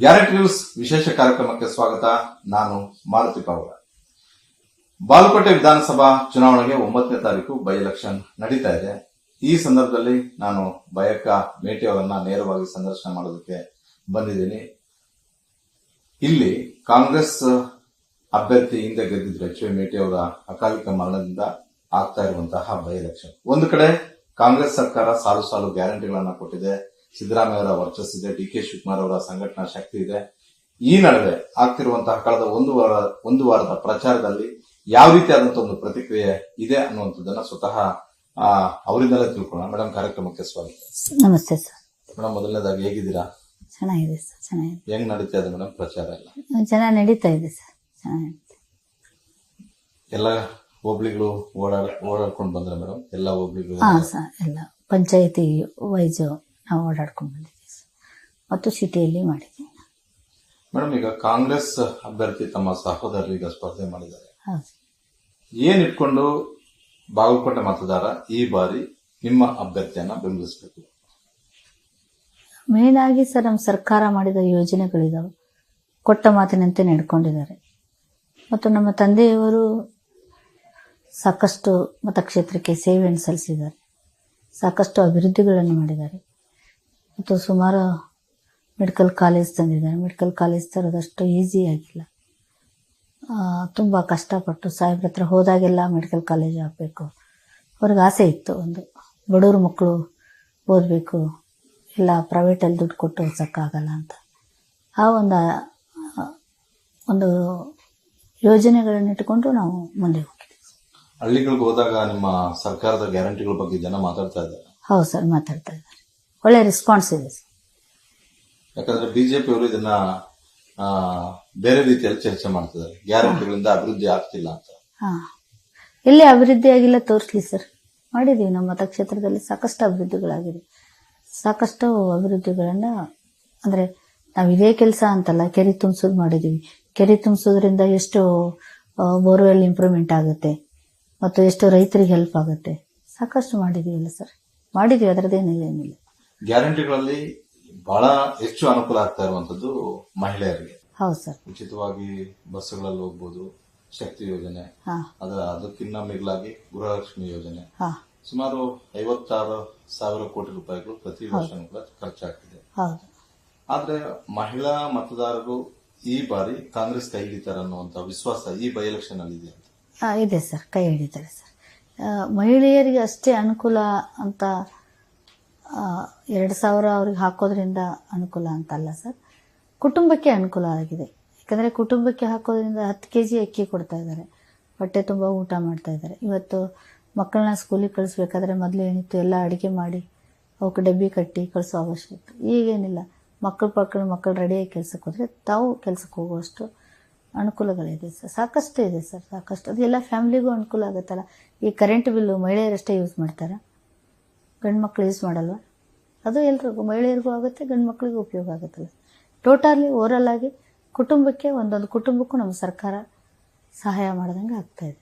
Guarantee news ವಿಶೇಷ ಕಾರ್ಯಕ್ರಮಕ್ಕೆ ಸ್ವಾಗತ. ನಾನು ಮಾರುತಿ ಪವಾರ್. ಬಾಗಲಕೋಟೆ ವಿಧಾನಸಭಾ ಚುನಾವಣೆಗೆ 9ನೇ ತಾರೀಕು ಬೈ ಎಲೆಕ್ಷನ್ ನಡೀತಾ ಇದೆ. ಈ ಸಂದರ್ಭದಲ್ಲಿ ನಾನು ಬಯಕ್ಕ ಮೇಟಿ ಅವರನ್ನ ನೇರವಾಗಿ ಸಂದರ್ಶನ ಮಾಡೋದಕ್ಕೆ ಬಂದಿದ್ದೀನಿ. ಇಲ್ಲಿ ಕಾಂಗ್ರೆಸ್ ಅಭ್ಯರ್ಥಿ ಹಿಂದೆ ಗೆದ್ದಿದ್ರು ಎಚ್.ವಿ. ಮೇಟಿ ಅವರ ಅಕಾಲಿಕ ಮರಣದಿಂದ ಆಗ್ತಾ ಇರುವಂತಹ ಬೈ ಎಲೆಕ್ಷನ್. ಒಂದು ಕಡೆ ಕಾಂಗ್ರೆಸ್ ಸರ್ಕಾರ ಸಾಲು ಸಾಲು ಗ್ಯಾರಂಟಿಗಳನ್ನ ಕೊಟ್ಟಿದೆ. ಸಿದ್ದರಾಮಯ್ಯ ಅವರ ವರ್ಚಸ್ಸಿದೆ, ಡಿ.ಕೆ. ಶಿವಕುಮಾರ್ ಅವರ ಸಂಘಟನಾ ಶಕ್ತಿ ಇದೆ. ಈ ನಡುವೆ ಆಗ್ತಿರುವಂತಹ ಕಳೆದ ಒಂದು ವಾರದ ಪ್ರಚಾರದಲ್ಲಿ ಯಾವ ರೀತಿಯಾದಂತಹ ಒಂದು ಪ್ರತಿಕ್ರಿಯೆ ಇದೆ ಅನ್ನುವಂಥದ್ದನ್ನ ಸ್ವತಃ ಅವರಿಂದಲೇ ತಿಳ್ಕೊಳ್ಳೋಣ. ಮೇಡಮ್, ಕಾರ್ಯಕ್ರಮಕ್ಕೆ ಸ್ವಾಗತ. ನಮಸ್ತೆ ಸರ್. ಮೇಡಮ್, ಮೊದಲನೇದಾಗಿ ಹೇಗಿದ್ದೀರಾ? ಚೆನ್ನಾಗಿದೆ ಸರ್, ಚೆನ್ನಾಗಿದೆ. ಹೆಂಗ್ ನಡೀತಾ ಇದೆ ಮೇಡಮ್ ಪ್ರಚಾರ ಎಲ್ಲ? ಚೆನ್ನಾಗಿ ನಡೀತಾ ಇದೆ ಸರ್, ಚೆನ್ನಾಗಿ. ಎಲ್ಲ ಹೋಬಳಿಗಳು ಓಡಾಡ್ಕೊಂಡು ಬಂದ್ರೆ ಮೇಡಮ್? ಎಲ್ಲ ಹೋಬಳಿಗಳು? ಹಾ ಸರ್, ಎಲ್ಲ ಪಂಚಾಯತಿ ವೈಸ್ ನಾವು ಓಡಾಡ್ಕೊಂಡು ಬಂದಿದ್ದೀವಿ ಸರ್, ಮತ್ತು ಸಿಟಿಯಲ್ಲಿ ಮಾಡಿದ್ದೀವಿ. ಮೇಡಮ್, ಈಗ ಕಾಂಗ್ರೆಸ್ ಅಭ್ಯರ್ಥಿ ತಮ್ಮ ಸಹೋದರರು ಈಗ ಸ್ಪರ್ಧೆ ಮಾಡಿದ್ದಾರೆ. ಹೌದು. ಏನ್ ಇಟ್ಕೊಂಡು ಬಾಗಲಕೋಟೆ ಮತದಾರ ಈ ಬಾರಿ ನಿಮ್ಮ ಅಭ್ಯರ್ಥಿಯನ್ನ ಬೆಂಬಲಿಸಬೇಕು? ಮೇನ್ ಆಗಿ ಸರ್, ನಮ್ಮ ಸರ್ಕಾರ ಮಾಡಿದ ಯೋಜನೆಗಳಿದಾವೆ, ಕೊಟ್ಟ ಮಾತಿನಂತೆ ನಡ್ಕೊಂಡಿದ್ದಾರೆ. ಮತ್ತು ನಮ್ಮ ತಂದೆಯವರು ಸಾಕಷ್ಟು ಮತಕ್ಷೇತ್ರಕ್ಕೆ ಸೇವೆಯನ್ನು ಸಲ್ಲಿಸಿದ್ದಾರೆ, ಸಾಕಷ್ಟು ಅಭಿವೃದ್ಧಿಗಳನ್ನು ಮಾಡಿದ್ದಾರೆ. ಮತ್ತು ಸುಮಾರು ಮೆಡಿಕಲ್ ಕಾಲೇಜ್ ತಂದಿದ್ದಾರೆ. ಮೆಡಿಕಲ್ ಕಾಲೇಜ್ ತರೋದಷ್ಟು ಈಸಿ ಆಗಿಲ್ಲ, ತುಂಬ ಕಷ್ಟಪಟ್ಟು ಸಾಹೇಬ್ರ ಹತ್ರ ಹೋದಾಗೆಲ್ಲ ಮೆಡಿಕಲ್ ಕಾಲೇಜ್ ಆಗಬೇಕು. ಅವ್ರಿಗೆ ಆಸೆ ಇತ್ತು, ಒಂದು ಬಡವ್ರ ಮಕ್ಕಳು ಓದಬೇಕು, ಇಲ್ಲ ಪ್ರೈವೇಟಲ್ಲಿ ದುಡ್ಡು ಕೊಟ್ಟು ಓದ್ಸೋಕ್ಕಾಗಲ್ಲ ಅಂತ. ಆ ಒಂದು ಯೋಜನೆಗಳನ್ನು ಇಟ್ಕೊಂಡು ನಾವು ಮುಂದೆ ಹೋಗಿದ್ದೀವಿ. ಹಳ್ಳಿಗಳಿಗೆ ಹೋದಾಗ ನಿಮ್ಮ ಸರ್ಕಾರದ ಗ್ಯಾರಂಟಿಗಳ ಬಗ್ಗೆ ಜನ ಮಾತಾಡ್ತಾ ಇದ್ದಾರೆ? ಹೌದು ಸರ್, ಮಾತಾಡ್ತಾ ಇದ್ದಾರೆ. ಒಳ್ಳೆ ರೆಸ್ಪಾನ್ಸ್ ಇದೆ ಸರ್. ಯಾಕಂದ್ರೆ ಬಿಜೆಪಿ ಅವರು ಇದನ್ನ ಬೇರೆ ರೀತಿಯಲ್ಲಿ ಚರ್ಚೆ ಮಾಡ್ತಿದ್ದಾರೆ, ಗ್ಯಾರಂಟಿಗಳಿಂದ ಅಭಿವೃದ್ಧಿ ಆಗ್ತಿಲ್ಲ ಅಂತ. ಎಲ್ಲಿ ಅಭಿವೃದ್ಧಿ ಆಗಿಲ್ಲ ತೋರಿಸ್ಲಿ ಸರ್. ಮಾಡಿದೀವಿ, ನಮ್ಮ ಮತಕ್ಷೇತ್ರದಲ್ಲಿ ಸಾಕಷ್ಟು ಅಭಿವೃದ್ಧಿಗಳಾಗಿದೆ. ಸಾಕಷ್ಟು ಅಭಿವೃದ್ಧಿಗಳನ್ನ ಅಂದ್ರೆ ನಾವು ಇದೇ ಕೆಲಸ ಅಂತಲ್ಲ, ಕೆರೆ ತುಂಬಿಸೋದು ಮಾಡಿದೀವಿ. ಕೆರೆ ತುಂಬಿಸೋದ್ರಿಂದ ಎಷ್ಟು ಬೋರ್ವೆಲ್ ಇಂಪ್ರೂವ್ಮೆಂಟ್ ಆಗುತ್ತೆ ಮತ್ತು ಎಷ್ಟು ರೈತರಿಗೆ ಹೆಲ್ಪ್ ಆಗುತ್ತೆ. ಸಾಕಷ್ಟು ಮಾಡಿದೀವಲ್ಲ ಸರ್, ಮಾಡಿದೀವಿ, ಅದರದ್ದೇನಿಲ್ಲ. ಗ್ಯಾರಂಟಿಗಳಲ್ಲಿ ಬಹಳ ಹೆಚ್ಚು ಅನುಕೂಲ ಆಗ್ತಾ ಇರುವಂತದ್ದು ಮಹಿಳೆಯರಿಗೆ. ಹೌದು ಸರ್. ಉಚಿತವಾಗಿ ಬಸ್ಗಳಲ್ಲಿ ಹೋಗ್ಬೋದು, ಶಕ್ತಿ ಯೋಜನೆ, ಅದಕ್ಕಿಂತ ಮಿಗಿಲಾಗಿ ಗೃಹಲಕ್ಷ್ಮಿ ಯೋಜನೆ, ಸುಮಾರು 56,000 ಕೋಟಿ ರೂಪಾಯಿಗಳು ಪ್ರತಿ ವರ್ಷ ಕೂಡ ಖರ್ಚಾಗ್ತಿದೆ. ಆದ್ರೆ ಮಹಿಳಾ ಮತದಾರರು ಈ ಬಾರಿ ಕಾಂಗ್ರೆಸ್ ಕೈ ಹಿಡಿತಾರೆ ಅನ್ನುವಂತ ವಿಶ್ವಾಸ ಈ ಬೈ ಎಲೆಕ್ಷನ್ ಅಲ್ಲಿ ಇದೆ ಅಂತ? ಇದೆ ಸರ್, ಕೈ ಹಿಡಿತಾರೆ ಸರ್. ಮಹಿಳೆಯರಿಗೆ ಅಷ್ಟೇ ಅನುಕೂಲ ಅಂತ 2,000 ಅವ್ರಿಗೆ ಹಾಕೋದ್ರಿಂದ ಅನುಕೂಲ ಅಂತಲ್ಲ ಸರ್, ಕುಟುಂಬಕ್ಕೆ ಅನುಕೂಲ ಆಗಿದೆ. ಯಾಕಂದರೆ ಕುಟುಂಬಕ್ಕೆ ಹಾಕೋದ್ರಿಂದ 10 kg ಅಕ್ಕಿ ಕೊಡ್ತಾ ಇದ್ದಾರೆ, ಹೊಟ್ಟೆ ತುಂಬ ಊಟ ಮಾಡ್ತಾ ಇದ್ದಾರೆ. ಇವತ್ತು ಮಕ್ಕಳನ್ನ ಸ್ಕೂಲಿಗೆ ಕಳಿಸ್ಬೇಕಾದ್ರೆ ಮೊದಲು ಏನಿತ್ತು, ಎಲ್ಲ ಅಡುಗೆ ಮಾಡಿ ಅವಕ್ಕೆ ಡಬ್ಬಿ ಕಟ್ಟಿ ಕಳಿಸೋ ಅವಶ್ಯಕತೆ. ಈಗೇನಿಲ್ಲ, ಮಕ್ಕಳು ರೆಡಿಯಾಗಿ ಕೆಲಸಕ್ಕೆ ಹೋದರೆ ತಾವು ಕೆಲಸಕ್ಕೆ ಹೋಗುವಷ್ಟು ಅನುಕೂಲಗಳಿದೆ ಸರ್. ಸಾಕಷ್ಟು ಇದೆ ಸರ್, ಸಾಕಷ್ಟು. ಅದೆಲ್ಲ ಫ್ಯಾಮಿಲಿಗೂ ಅನುಕೂಲ ಆಗುತ್ತಲ್ಲ. ಈ ಕರೆಂಟ್ ಬಿಲ್ಲು ಮಹಿಳೆಯರಷ್ಟೇ ಯೂಸ್ ಮಾಡ್ತಾರೆ, ಗಂಡು ಮಕ್ಕಳು ಯೂಸ್ ಮಾಡಲ್ವ? ಅದು ಎಲ್ರಿಗೂ, ಮಹಿಳೆಯರಿಗೂ ಆಗುತ್ತೆ, ಗಂಡು ಮಕ್ಕಳಿಗೂ ಉಪಯೋಗ ಆಗುತ್ತಲ್ಲ. ಟೋಟಲಿ ಓವರಲ್ ಆಗಿ ಕುಟುಂಬಕ್ಕೆ, ಒಂದೊಂದು ಕುಟುಂಬಕ್ಕೂ ನಮ್ಮ ಸರ್ಕಾರ ಸಹಾಯ ಮಾಡ್ದಂಗೆ ಆಗ್ತಾ ಇದೆ.